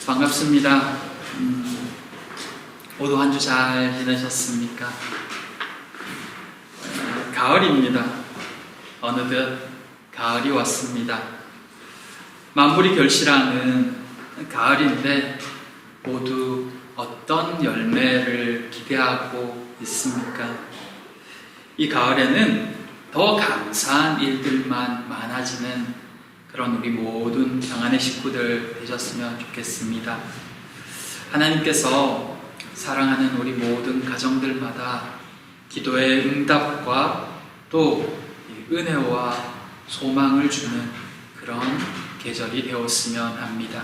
반갑습니다. 모두 한 주 잘 지내셨습니까? 가을입니다. 어느덧 가을이 왔습니다. 만물이 결실하는 가을인데 모두 어떤 열매를 기대하고 있습니까? 이 가을에는 더 감사한 일들만 많아지는 그런 우리 모든 평안의 식구들 되셨으면 좋겠습니다. 하나님께서 사랑하는 우리 모든 가정들마다 기도의 응답과 또 은혜와 소망을 주는 그런 계절이 되었으면 합니다.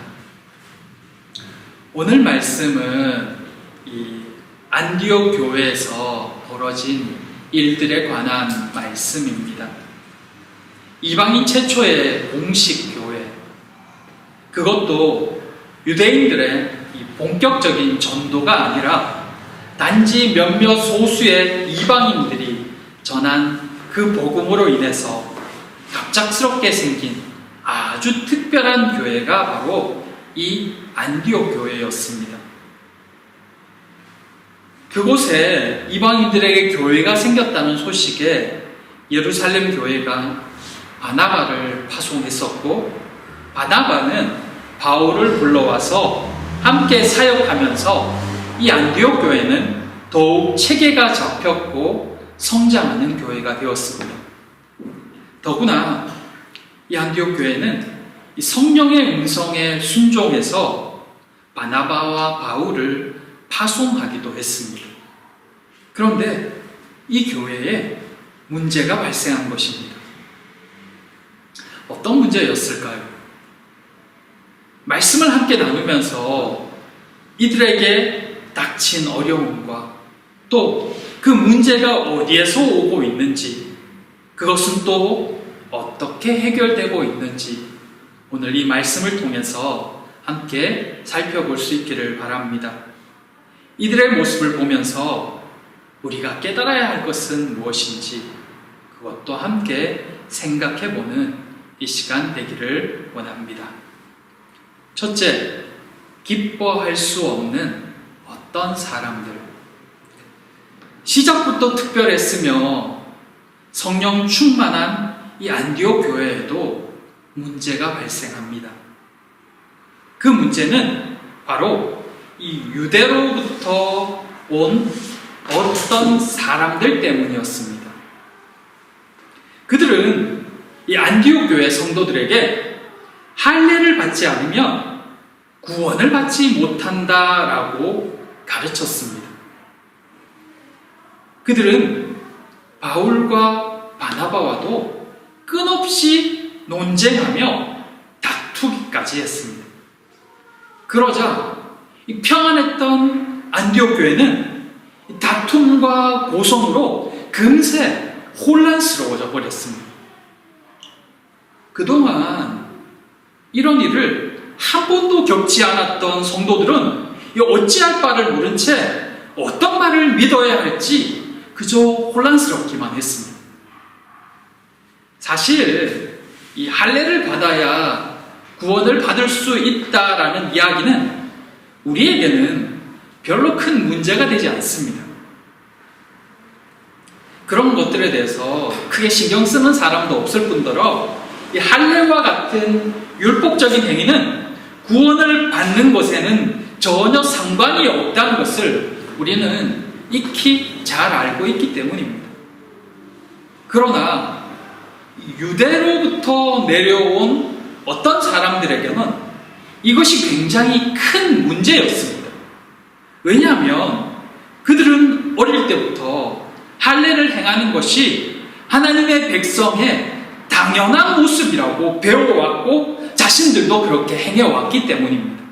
오늘 말씀은 이 안디옥 교회에서 벌어진 일들에 관한 말씀입니다. 이방인 최초의 공식 교회, 그것도 유대인들의 이 본격적인 전도가 아니라 단지 몇몇 소수의 이방인들이 전한 그 복음으로 인해서 갑작스럽게 생긴 아주 특별한 교회가 바로 이 안디옥 교회였습니다. 그곳에 이방인들에게 교회가 생겼다는 소식에 예루살렘 교회가 바나바를 파송했었고, 바나바는 바울을 불러와서 함께 사역하면서 이 안디옥 교회는 더욱 체계가 잡혔고 성장하는 교회가 되었습니다. 더구나 이 안디옥 교회는 이 성령의 음성에 순종해서 바나바와 바울을 파송하기도 했습니다. 그런데 이 교회에 문제가 발생한 것입니다. 어떤 문제였을까요? 말씀을 함께 나누면서 이들에게 닥친 어려움과 또 그 문제가 어디에서 오고 있는지, 그것은 또 어떻게 해결되고 있는지 오늘 이 말씀을 통해서 함께 살펴볼 수 있기를 바랍니다. 이들의 모습을 보면서 우리가 깨달아야 할 것은 무엇인지 그것도 함께 생각해보는 이 시간 되기를 원합니다. 첫째, 기뻐할 수 없는 어떤 사람들. 시작부터 특별했으며 성령 충만한 이 안디옥 교회에도 문제가 발생합니다. 그 문제는 바로 이 유대로부터 온 어떤 사람들 때문이었습니다. 그들은 이 안디옥 교회 성도들에게 할례를 받지 않으면 구원을 받지 못한다라고 가르쳤습니다. 그들은 바울과 바나바와도 끊없이 논쟁하며 다투기까지 했습니다. 그러자 이 평안했던 안디옥 교회는 다툼과 고성으로 금세 혼란스러워져 버렸습니다. 그동안 이런 일을 한 번도 겪지 않았던 성도들은 어찌할 바를 모른 채 어떤 말을 믿어야 할지 그저 혼란스럽기만 했습니다. 사실 이 할례를 받아야 구원을 받을 수 있다라는 이야기는 우리에게는 별로 큰 문제가 되지 않습니다. 그런 것들에 대해서 크게 신경 쓰는 사람도 없을 뿐더러 이 할례와 같은 율법적인 행위는 구원을 받는 것에는 전혀 상관이 없다는 것을 우리는 익히 잘 알고 있기 때문입니다. 그러나 유대로부터 내려온 어떤 사람들에게는 이것이 굉장히 큰 문제였습니다. 왜냐하면 그들은 어릴 때부터 할례를 행하는 것이 하나님의 백성의 당연한 모습이라고 배워왔고 자신들도 그렇게 행해왔기 때문입니다.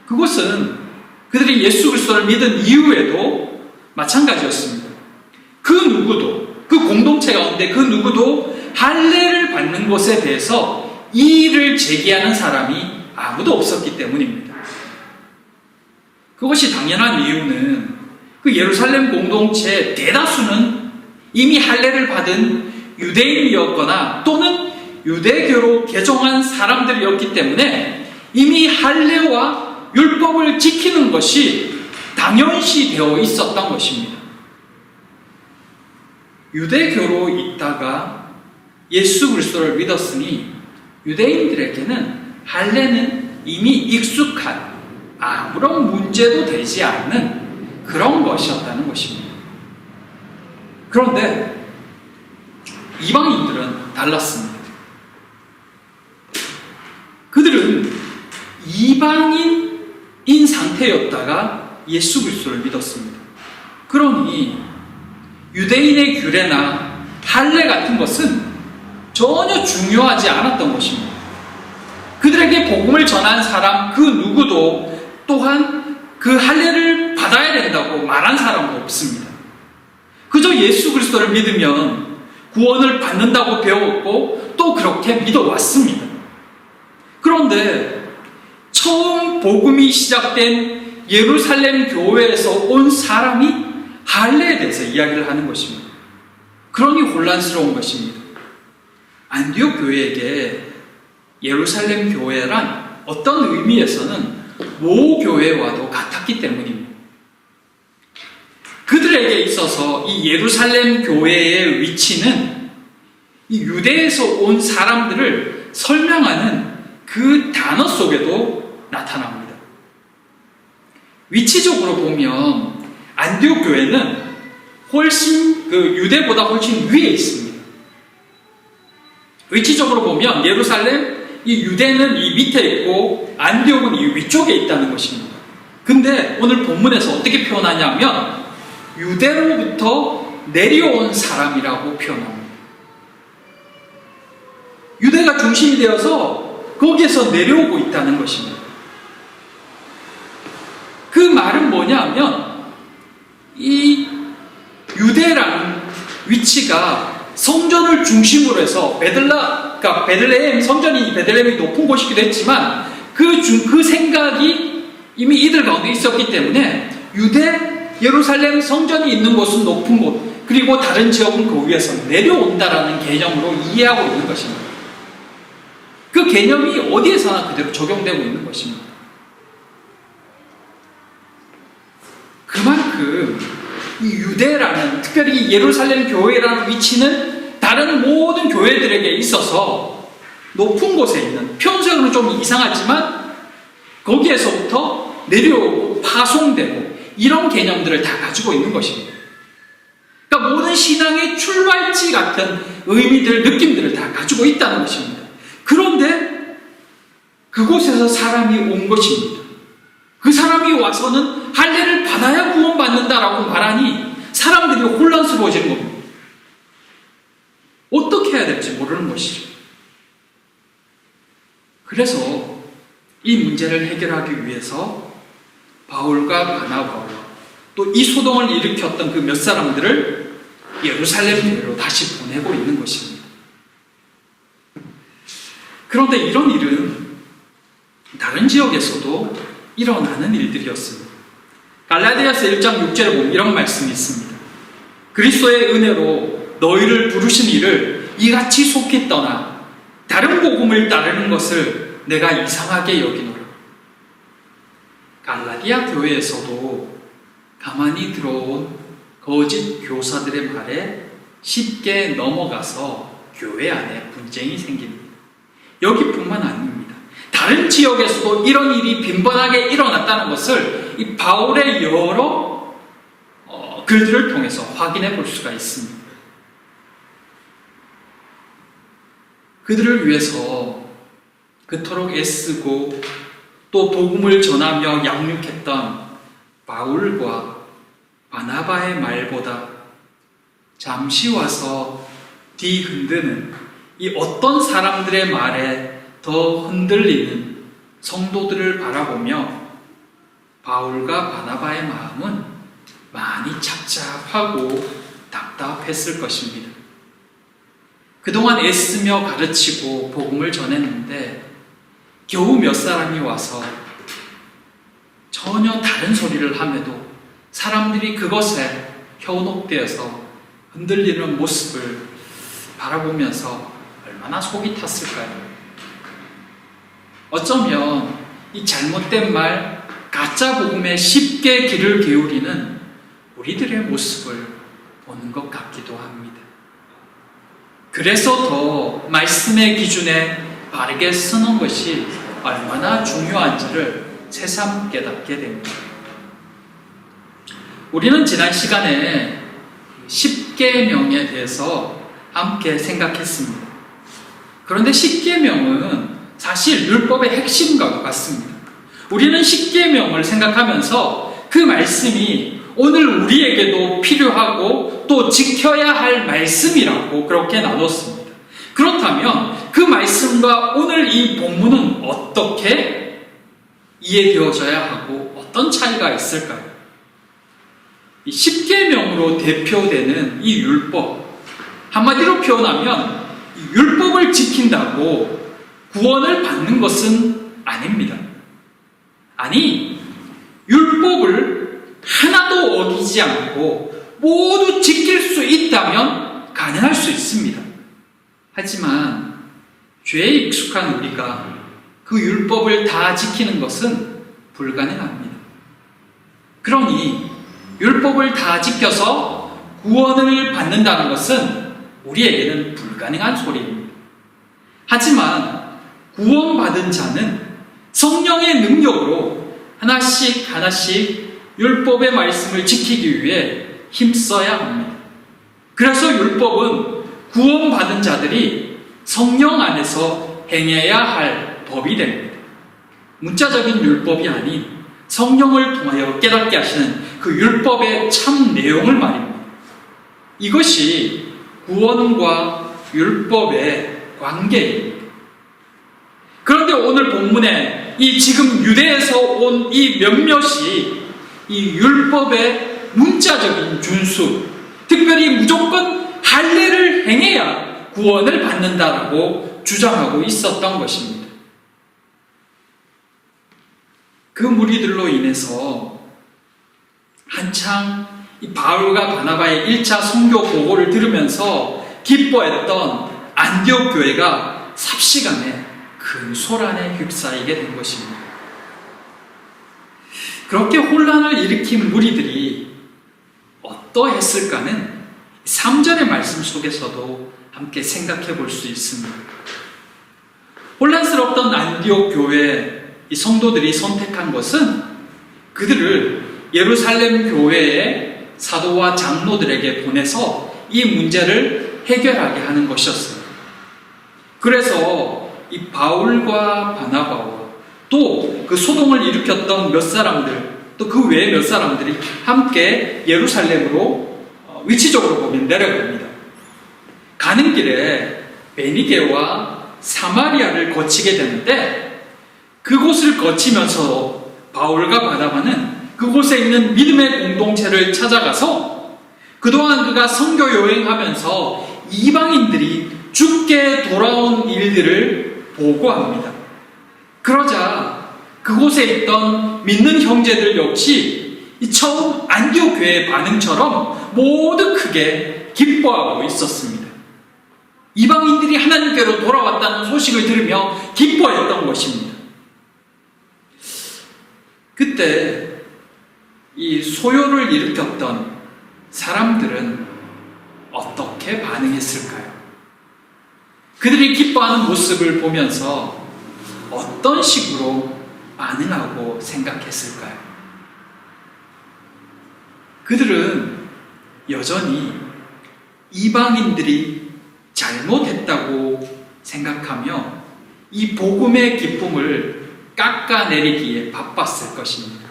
그것은 그들이 예수 그리스도를 믿은 이후에도 마찬가지였습니다. 그 누구도, 그 공동체 가운데 그 누구도 할례를 받는 것에 대해서 이의를 제기하는 사람이 아무도 없었기 때문입니다. 그것이 당연한 이유는 그 예루살렘 공동체 대다수는 이미 할례를 받은 유대인이었거나 또는 유대교로 개종한 사람들이었기 때문에 이미 할례와 율법을 지키는 것이 당연시 되어 있었던 것입니다. 유대교로 있다가 예수 그리스도를 믿었으니 유대인들에게는 할례는 이미 익숙한, 아무런 문제도 되지 않는 그런 것이었다는 것입니다. 그런데 이방인들은 달랐습니다. 그들은 이방인인 상태였다가 예수 그리스도를 믿었습니다. 그러니 유대인의 규례나 할례 같은 것은 전혀 중요하지 않았던 것입니다. 그들에게 복음을 전한 사람 그 누구도 또한 그 할례를 받아야 된다고 말한 사람도 없습니다. 그저 예수 그리스도를 믿으면 구원을 받는다고 배웠고 또 그렇게 믿어왔습니다. 그런데 처음 복음이 시작된 예루살렘 교회에서 온 사람이 할례에 대해서 이야기를 하는 것입니다. 그러니 혼란스러운 것입니다. 안디옥 교회에게 예루살렘 교회란 어떤 의미에서는 모 교회와도 같았기 때문입니다. 그들에게 있어서 이 예루살렘 교회의 위치는 이 유대에서 온 사람들을 설명하는 그 단어 속에도 나타납니다. 위치적으로 보면 안디옥 교회는 훨씬 유대보다 훨씬 위에 있습니다. 위치적으로 보면 예루살렘, 이 유대는 이 밑에 있고 안디옥은 이 위쪽에 있다는 것입니다. 근데 오늘 본문에서 어떻게 표현하냐면 유대로부터 내려온 사람이라고 표현합니다. 유대가 중심이 되어서 거기에서 내려오고 있다는 것입니다. 그 말은 뭐냐면 이 유대라는 위치가 성전을 중심으로 해서 그러니까 베들레헴, 성전이 베들레헴이 높은 곳이기도 했지만 그 생각이 이미 이들 가운데 있었기 때문에 유대, 예루살렘 성전이 있는 곳은 높은 곳, 그리고 다른 지역은 그 위에서 내려온다라는 개념으로 이해하고 있는 것입니다. 그 개념이 어디에서나 그대로 적용되고 있는 것입니다. 그만큼 이 유대라는, 특별히 예루살렘 교회라는 위치는 다른 모든 교회들에게 있어서 높은 곳에 있는, 표현적으로는 좀 이상하지만 거기에서부터 내려오고 파송되고 이런 개념들을 다 가지고 있는 것입니다. 그러니까 모든 신앙의 출발지 같은 의미들, 느낌들을 다 가지고 있다는 것입니다. 그런데 그곳에서 사람이 온 것입니다. 그 사람이 와서는 할례를 받아야 구원받는다라고 말하니 사람들이 혼란스러워지는 겁니다. 어떻게 해야 될지 모르는 것이죠. 그래서 이 문제를 해결하기 위해서 바울과 바나바와 또 이 소동을 일으켰던 그 몇 사람들을 예루살렘 교회로 다시 보내고 있는 것입니다. 그런데 이런 일은 다른 지역에서도 일어나는 일들이었습니다. 갈라디아서 1장 6절에 보면 이런 말씀이 있습니다. 그리스도의 은혜로 너희를 부르신 이를 이같이 속히 떠나 다른 복음을 따르는 것을 내가 이상하게 여기노라. 갈라디아 교회에서도 가만히 들어온 거짓 교사들의 말에 쉽게 넘어가서 교회 안에 분쟁이 생깁니다. 여기뿐만 아닙니다. 다른 지역에서도 이런 일이 빈번하게 일어났다는 것을 이 바울의 여러 글들을 통해서 확인해 볼 수가 있습니다. 그들을 위해서 그토록 애쓰고 또 복음을 전하며 양육했던 바울과 바나바의 말보다 잠시 와서 뒤흔드는 이 어떤 사람들의 말에 더 흔들리는 성도들을 바라보며 바울과 바나바의 마음은 많이 착잡하고 답답했을 것입니다. 그동안 애쓰며 가르치고 복음을 전했는데 겨우 몇 사람이 와서 전혀 다른 소리를 함에도 사람들이 그것에 현혹되어서 흔들리는 모습을 바라보면서 얼마나 속이 탔을까요? 어쩌면 이 잘못된 말, 가짜 복음에 쉽게 귀를 기울이는 우리들의 모습을 보는 것 같기도 합니다. 그래서 더 말씀의 기준에 바르게 쓰는 것이 얼마나 중요한지를 새삼 깨닫게 됩니다. 우리는 지난 시간에 십계명에 대해서 함께 생각했습니다. 그런데 십계명은 사실 율법의 핵심과 같습니다. 우리는 십계명을 생각하면서 그 말씀이 오늘 우리에게도 필요하고 또 지켜야 할 말씀이라고 그렇게 나눴습니다. 그렇다면 그 말씀과 오늘 이 본문은 어떻게 이해되어져야 하고 어떤 차이가 있을까요? 이 십계명으로 대표되는 이 율법, 한마디로 표현하면 이 율법을 지킨다고 구원을 받는 것은 아닙니다. 아니, 율법을 하나도 어기지 않고 모두 지킬 수 있다면 가능할 수 있습니다. 하지만 죄에 익숙한 우리가 그 율법을 다 지키는 것은 불가능합니다. 그러니 율법을 다 지켜서 구원을 받는다는 것은 우리에게는 불가능한 소리입니다. 하지만 구원받은 자는 성령의 능력으로 하나씩 하나씩 율법의 말씀을 지키기 위해 힘써야 합니다. 그래서 율법은 구원받은 자들이 성령 안에서 행해야 할 법이 됩니다. 문자적인 율법이 아닌 성령을 통하여 깨닫게 하시는 그 율법의 참 내용을 말입니다. 이것이 구원과 율법의 관계입니다. 그런데 오늘 본문에 이 지금 유대에서 온 이 몇몇이 이 율법의 문자적인 준수, 특별히 무조건 할례를 행해야 구원을 받는다라고 주장하고 있었던 것입니다. 그 무리들로 인해서 한창 이 바울과 바나바의 1차 선교 보고를 들으면서 기뻐했던 안디옥 교회가 삽시간에 큰 소란에 휩싸이게 된 것입니다. 그렇게 혼란을 일으킨 무리들이 어떠했을까는 3절의 말씀 속에서도 함께 생각해 볼 수 있습니다. 혼란스럽던 안디옥 교회 이 성도들이 선택한 것은 그들을 예루살렘 교회의 사도와 장로들에게 보내서 이 문제를 해결하게 하는 것이었어요. 그래서 이 바울과 바나바와 또 그 소동을 일으켰던 몇 사람들, 또 그 외의 몇 사람들이 함께 예루살렘으로 위치적으로 보면 내려갑니다. 가는 길에 베니게와 사마리아를 거치게 되는데 그곳을 거치면서 바울과 바나바는 그곳에 있는 믿음의 공동체를 찾아가서 그동안 그가 선교 여행하면서 이방인들이 죽게 돌아온 일들을 보고합니다. 그러자 그곳에 있던 믿는 형제들 역시 이 처음 안디옥 교회의 반응처럼 모두 크게 기뻐하고 있었습니다. 이방인들이 하나님께로 돌아왔다는 소식을 들으며 기뻐했던 것입니다. 그때 이 소요를 일으켰던 사람들은 어떻게 반응했을까요? 그들이 기뻐하는 모습을 보면서 어떤 식으로 반응하고 생각했을까요? 그들은 여전히 이방인들이 잘못했다고 생각하며 이 복음의 기쁨을 깎아내리기에 바빴을 것입니다.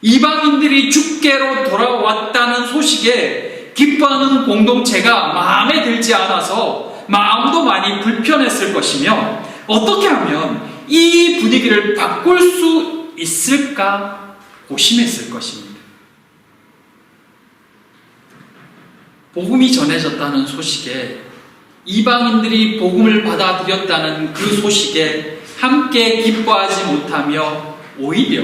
이방인들이 주께로 돌아왔다는 소식에 기뻐하는 공동체가 마음에 들지 않아서 마음도 많이 불편했을 것이며 어떻게 하면 이 분위기를 바꿀 수 있을까 고심했을 것입니다. 복음이 전해졌다는 소식에 이방인들이 복음을 받아들였다는 그 소식에 함께 기뻐하지 못하며 오히려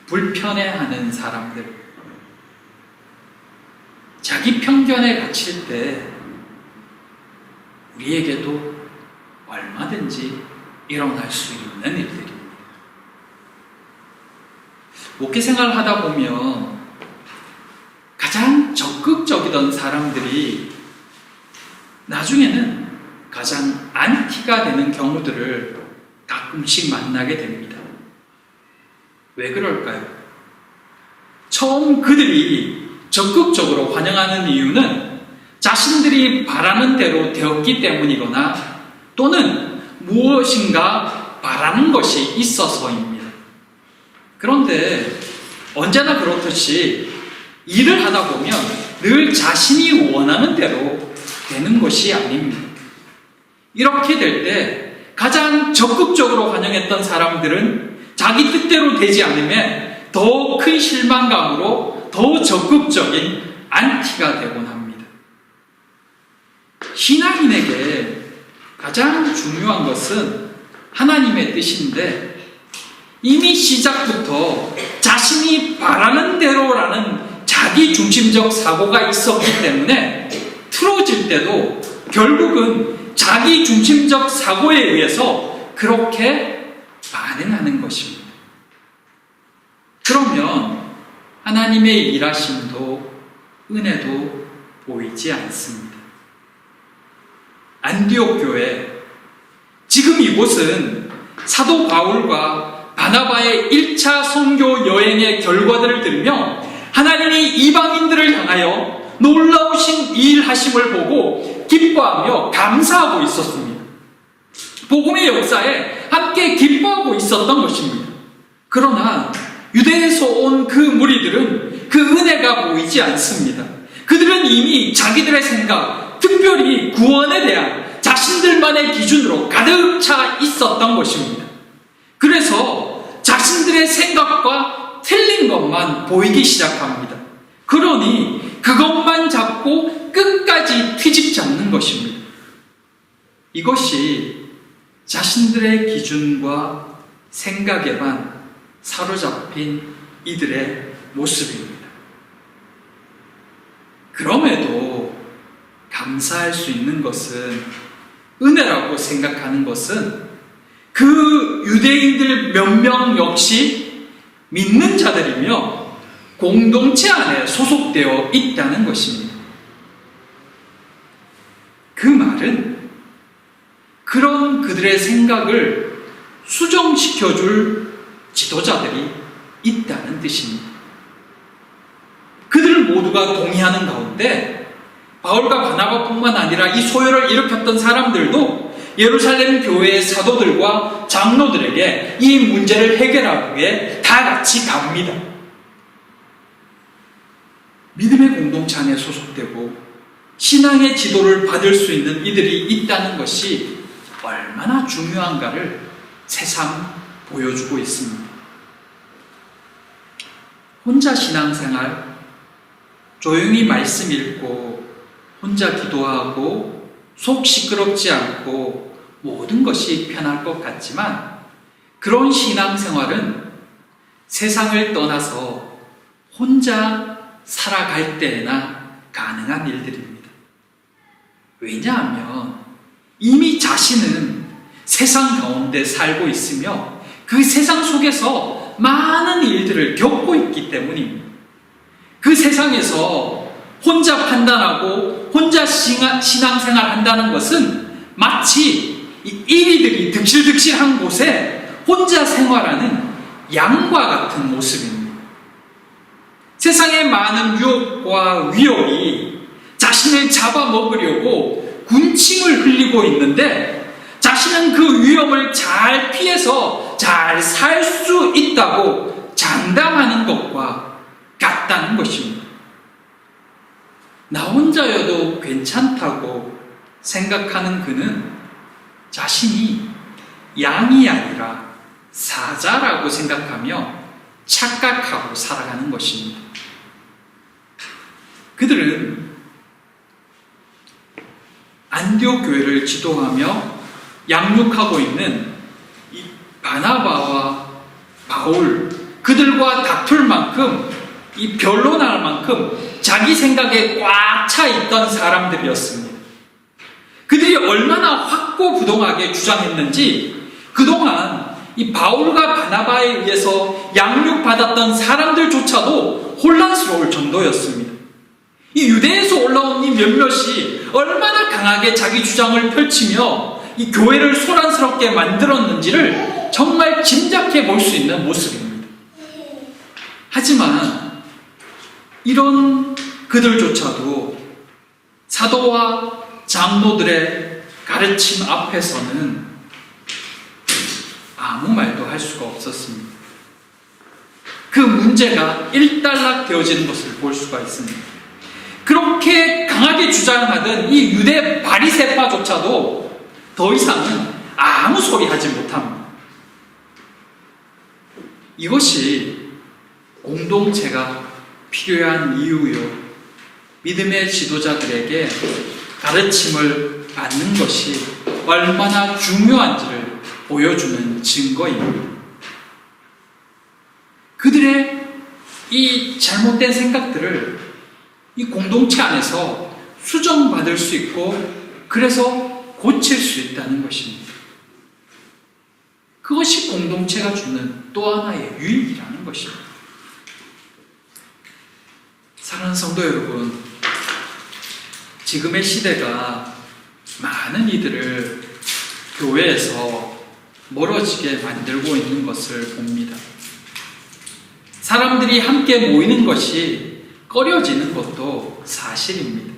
불편해하는 사람들, 자기 편견에 갇힐 때 우리에게도 얼마든지 일어날 수 있는 일들입니다. 목회 생활을 하다 보면 가장 적극적이던 사람들이 나중에는 가장 안티가 되는 경우들을 가끔씩 만나게 됩니다. 왜 그럴까요? 처음 그들이 적극적으로 환영하는 이유는 자신들이 바라는 대로 되었기 때문이거나 또는 무엇인가 바라는 것이 있어서입니다. 그런데 언제나 그렇듯이 일을 하다 보면 늘 자신이 원하는 대로 되는 것이 아닙니다. 이렇게 될 때 가장 적극적으로 환영했던 사람들은 자기 뜻대로 되지 않으면 더 큰 실망감으로 더 적극적인 안티가 되곤 합니다. 신앙인에게 가장 중요한 것은 하나님의 뜻인데 이미 시작부터 자신이 바라는 대로라는 자기 중심적 사고가 있었기 때문에 틀어질 때도 결국은 자기 중심적 사고에 의해서 그렇게 반응하는 것입니다. 그러면 하나님의 일하심도 은혜도 보이지 않습니다. 안디옥 교회, 지금 이곳은 사도 바울과 바나바의 1차 선교 여행의 결과들을 들으며 하나님이 이방인들을 향하여 놀라우신 일하심을 보고 기뻐하며 감사하고 있었습니다. 복음의 역사에 함께 기뻐하고 있었던 것입니다. 그러나 유대에서 온 그 무리들은 그 은혜가 보이지 않습니다. 그들은 이미 자기들의 생각, 특별히 구원에 대한 자신들만의 기준으로 가득 차 있었던 것입니다. 그래서 자신들의 생각과 틀린 것만 보이기 시작합니다. 그러니 그것만 잡고 끝까지 트집지 않는 것입니다. 이것이 자신들의 기준과 생각에만 사로잡힌 이들의 모습입니다. 그럼에도 감사할 수 있는 것은, 은혜라고 생각하는 것은 그 유대인들 몇 명 역시 믿는 자들이며 공동체 안에 소속되어 있다는 것입니다. 그 말은 그런 그들의 생각을 수정시켜줄 지도자들이 있다는 뜻입니다. 그들 모두가 동의하는 가운데 바울과 바나바뿐만 아니라 이 소요를 일으켰던 사람들도 예루살렘 교회의 사도들과 장로들에게 이 문제를 해결하기 위해 다 같이 갑니다. 믿음의 공동체 안에 소속되고 신앙의 지도를 받을 수 있는 이들이 있다는 것이 얼마나 중요한가를 새삼 보여주고 있습니다. 혼자 신앙생활, 조용히 말씀 읽고 혼자 기도하고 속 시끄럽지 않고 모든 것이 편할 것 같지만 그런 신앙생활은 세상을 떠나서 혼자 살아갈 때나 가능한 일들입니다. 왜냐하면 이미 자신은 세상 가운데 살고 있으며 그 세상 속에서 많은 일들을 겪고 있기 때문입니다. 그 세상에서 혼자 판단하고 혼자 신앙생활 한다는 것은 마치 이 이리들이 득실득실한 곳에 혼자 생활하는 양과 같은 모습입니다. 세상의 많은 유혹과 위협이 자신을 잡아먹으려고 군침을 흘리고 있는데 자신은 그 위험을 잘 피해서 잘 살 수 있다고 장담하는 것과 같다는 것입니다. 나 혼자여도 괜찮다고 생각하는 그는 자신이 양이 아니라 사자라고 생각하며 착각하고 살아가는 것입니다. 그들은 안디옥 교회를 지도하며 양육하고 있는 이 바나바와 바울, 그들과 다툴 만큼, 이 변론할 만큼 자기 생각에 꽉 차 있던 사람들이었습니다. 그들이 얼마나 확고부동하게 주장했는지 그동안 이 바울과 바나바에 의해서 양육받았던 사람들조차도 혼란스러울 정도였습니다. 이 유대에서 올라온 이 몇몇이 얼마나 강하게 자기 주장을 펼치며 이 교회를 소란스럽게 만들었는지를 정말 짐작해 볼 수 있는 모습입니다. 하지만 이런 그들조차도 사도와 장로들의 가르침 앞에서는 아무 말도 할 수가 없었습니다. 그 문제가 일단락 되어지는 것을 볼 수가 있습니다. 그렇게 강하게 주장하던 이 유대 바리새파조차도 더 이상은 아무 소리 하지 못합니다. 이것이 공동체가 필요한 이유요. 믿음의 지도자들에게 가르침을 받는 것이 얼마나 중요한지를 보여주는 증거입니다. 그들의 이 잘못된 생각들을 이 공동체 안에서 수정받을 수 있고 그래서 고칠 수 있다는 것입니다. 그것이 공동체가 주는 또 하나의 유익이라는 것입니다. 사랑하는 성도 여러분, 지금의 시대가 많은 이들을 교회에서 멀어지게 만들고 있는 것을 봅니다. 사람들이 함께 모이는 것이 꺼려지는 것도 사실입니다.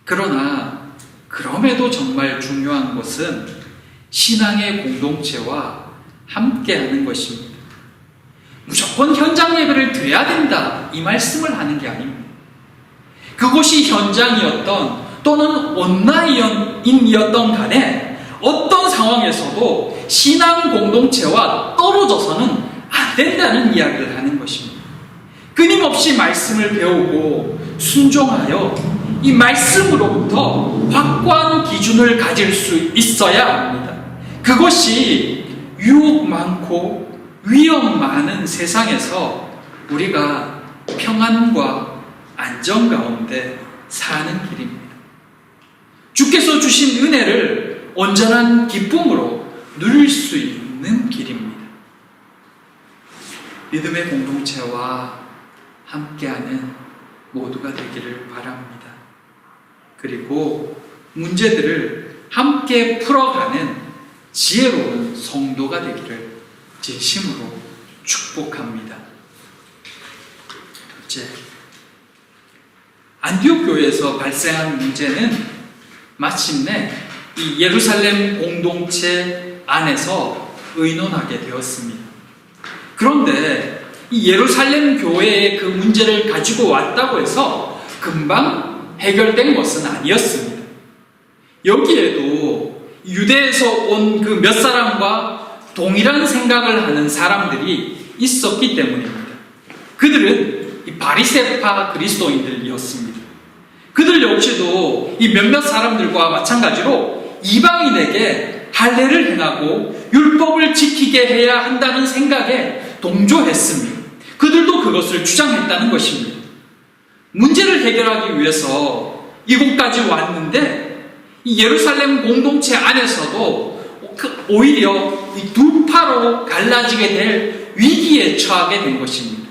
그러나 그럼에도 정말 중요한 것은 신앙의 공동체와 함께하는 것입니다. 무조건 현장 예배를 드려야 된다 이 말씀을 하는 게 아닙니다. 그곳이 현장이었던 또는 온라인이었던 간에 어떤 상황에서도 신앙 공동체와 떨어져서는 안 된다는 이야기를 하는 것입니다. 끊임없이 말씀을 배우고 순종하여 이 말씀으로부터 확고한 기준을 가질 수 있어야 합니다. 그것이 유혹 많고 위험 많은 세상에서 우리가 평안과 안정 가운데 사는 길입니다. 주께서 주신 은혜를 온전한 기쁨으로 누릴 수 있는 길입니다. 믿음의 공동체와 함께하는 모두가 되기를 바랍니다. 그리고 문제들을 함께 풀어가는 지혜로운 성도가 되기를 진심으로 축복합니다. 둘째, 안디옥 교회에서 발생한 문제는 마침내 이 예루살렘 공동체 안에서 의논하게 되었습니다. 그런데 이 예루살렘 교회의 그 문제를 가지고 왔다고 해서 금방 해결된 것은 아니었습니다. 여기에도 유대에서 온 그 몇 사람과 동일한 생각을 하는 사람들이 있었기 때문입니다. 그들은 이 바리새파 그리스도인들이었습니다. 그들 역시도 이 몇몇 사람들과 마찬가지로 이방인에게 할례를 행하고 율법을 지키게 해야 한다는 생각에 동조했습니다. 그들도 그것을 주장했다는 것입니다. 문제를 해결하기 위해서 이곳까지 왔는데 이 예루살렘 공동체 안에서도 오히려 이 두 파로 갈라지게 될 위기에 처하게 된 것입니다.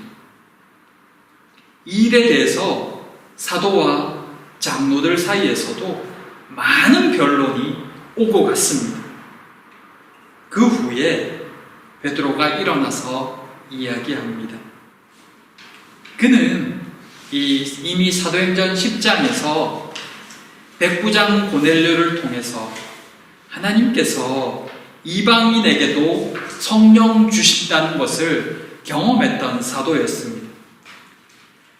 이 일에 대해서 사도와 장로들 사이에서도 많은 변론이 오고 갔습니다. 그 후에 베드로가 일어나서 이야기합니다. 그는 이미 사도행전 10장에서 백부장 고넬료를 통해서 하나님께서 이방인에게도 성령 주신다는 것을 경험했던 사도였습니다.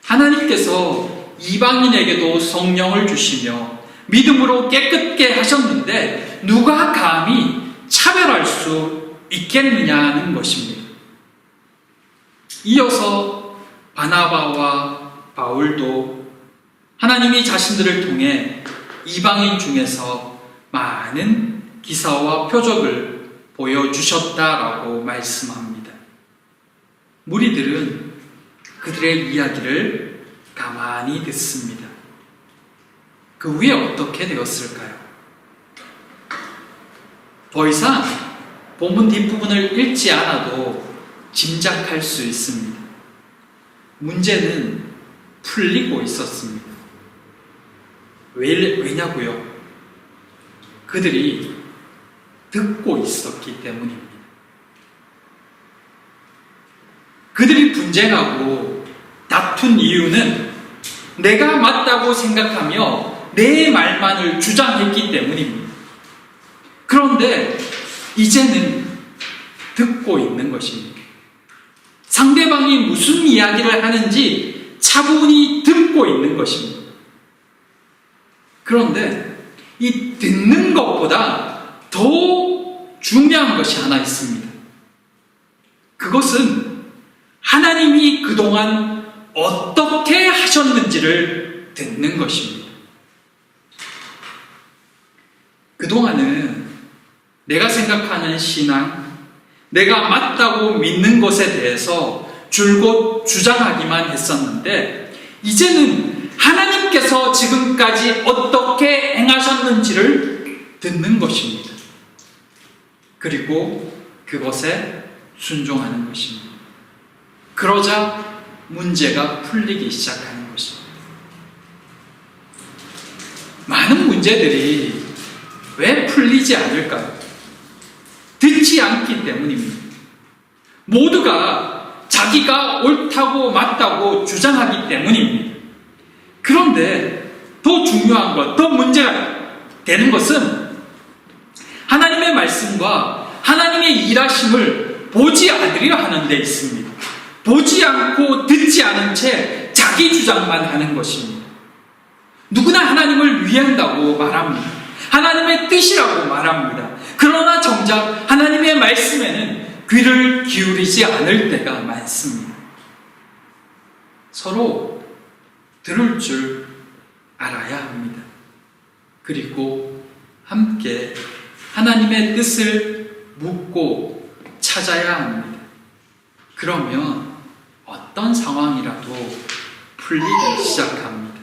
하나님께서 이방인에게도 성령을 주시며 믿음으로 깨끗게 하셨는데 누가 감히 차별할 수 있겠느냐는 것입니다. 이어서 바나바와 바울도 하나님이 자신들을 통해 이방인 중에서 많은 기사와 표적을 보여주셨다라고 말씀합니다. 무리들은 그들의 이야기를 가만히 듣습니다. 그 후에 어떻게 되었을까요? 더 이상 본문 뒷부분을 읽지 않아도 짐작할 수 있습니다. 문제는 풀리고 있었습니다. 왜냐고요? 그들이 듣고 있었기 때문입니다. 그들이 분쟁하고 다툰 이유는 내가 맞다고 생각하며 내 말만을 주장했기 때문입니다. 그런데 이제는 듣고 있는 것입니다. 상대방이 무슨 이야기를 하는지 차분히 듣고 있는 것입니다. 그런데 이 듣는 것보다 더 중요한 것이 하나 있습니다. 그것은 하나님이 그동안 어떻게 하셨는지를 듣는 것입니다. 그동안은 내가 생각하는 신앙, 내가 맞다고 믿는 것에 대해서 줄곧 주장하기만 했었는데, 이제는 하나님께서 지금까지 어떻게 행하셨는지를 듣는 것입니다. 그리고 그것에 순종하는 것입니다. 그러자 문제가 풀리기 시작하는 것입니다. 많은 문제들이 왜 풀리지 않을까요? 듣지 않기 때문입니다. 모두가 자기가 옳다고 맞다고 주장하기 때문입니다. 그런데 더 중요한 것, 더 문제가 되는 것은 하나님의 말씀과 하나님의 일하심을 보지 않으려 하는 데 있습니다. 보지 않고 듣지 않은 채 자기 주장만 하는 것입니다. 누구나 하나님을 위한다고 말합니다. 하나님의 뜻이라고 말합니다. 그러나 정작 하나님의 말씀에는 귀를 기울이지 않을 때가 많습니다. 서로 들을 줄 알아야 합니다. 그리고 함께 하나님의 뜻을 묻고 찾아야 합니다. 그러면 어떤 상황이라도 풀리기 시작합니다.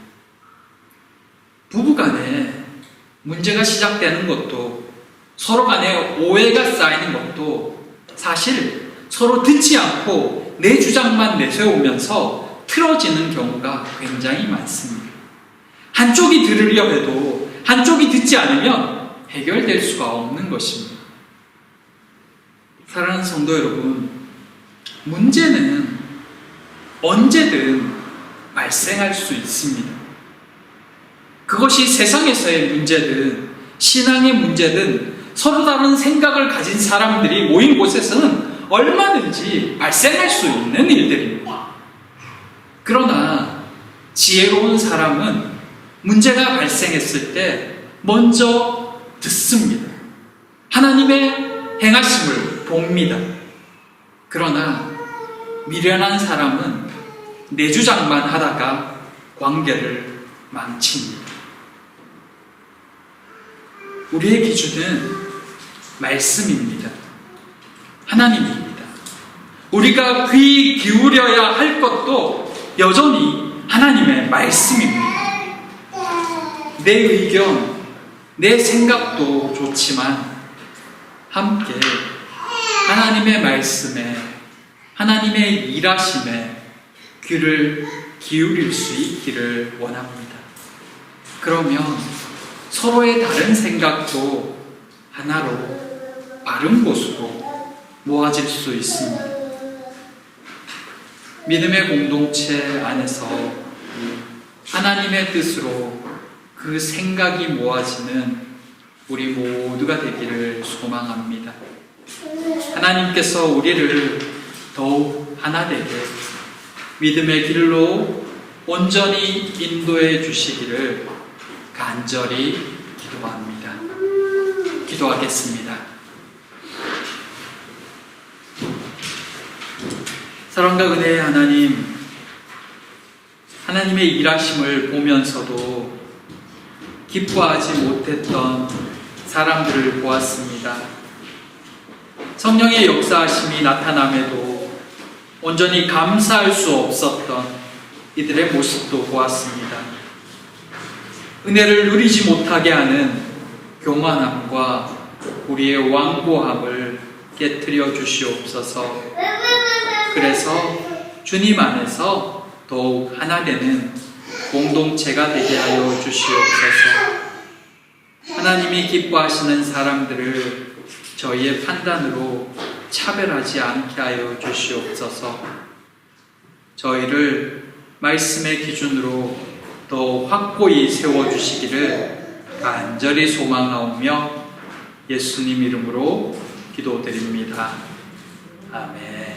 부부간에 문제가 시작되는 것도, 서로 간에 오해가 쌓이는 것도 사실 서로 듣지 않고 내 주장만 내세우면서 틀어지는 경우가 굉장히 많습니다. 한쪽이 들으려 해도 한쪽이 듣지 않으면 해결될 수가 없는 것입니다. 사랑하는 성도 여러분, 문제는 언제든 발생할 수 있습니다. 그것이 세상에서의 문제든 신앙의 문제든 서로 다른 생각을 가진 사람들이 모인 곳에서는 얼마든지 발생할 수 있는 일들입니다. 그러나 지혜로운 사람은 문제가 발생했을 때 먼저 듣습니다. 하나님의 행하심을 봅니다. 그러나 미련한 사람은 내 주장만 하다가 관계를 망칩니다. 우리의 기준은 말씀입니다. 하나님입니다. 우리가 귀 기울여야 할 것도 여전히 하나님의 말씀입니다. 내 의견, 내 생각도 좋지만 함께 하나님의 말씀에, 하나님의 일하심에 귀를 기울일 수 있기를 원합니다. 그러면 서로의 다른 생각도 하나로 바른 곳으로 모아질 수 있습니다. 믿음의 공동체 안에서 하나님의 뜻으로 그 생각이 모아지는 우리 모두가 되기를 소망합니다. 하나님께서 우리를 더욱 하나 되게 믿음의 길로 온전히 인도해 주시기를 간절히 기도합니다. 기도하겠습니다. 사랑과 은혜의 하나님, 하나님의 일하심을 보면서도 기뻐하지 못했던 사람들을 보았습니다. 성령의 역사하심이 나타남에도 온전히 감사할 수 없었던 이들의 모습도 보았습니다. 은혜를 누리지 못하게 하는 교만함과 우리의 완고함을 깨트려 주시옵소서. 그래서 주님 안에서 더욱 하나 되는 공동체가 되게 하여 주시옵소서. 하나님이 기뻐하시는 사람들을 저희의 판단으로 차별하지 않게 하여 주시옵소서. 저희를 말씀의 기준으로 더 확고히 세워주시기를 간절히 소망하오며 예수님 이름으로 기도드립니다. 아멘.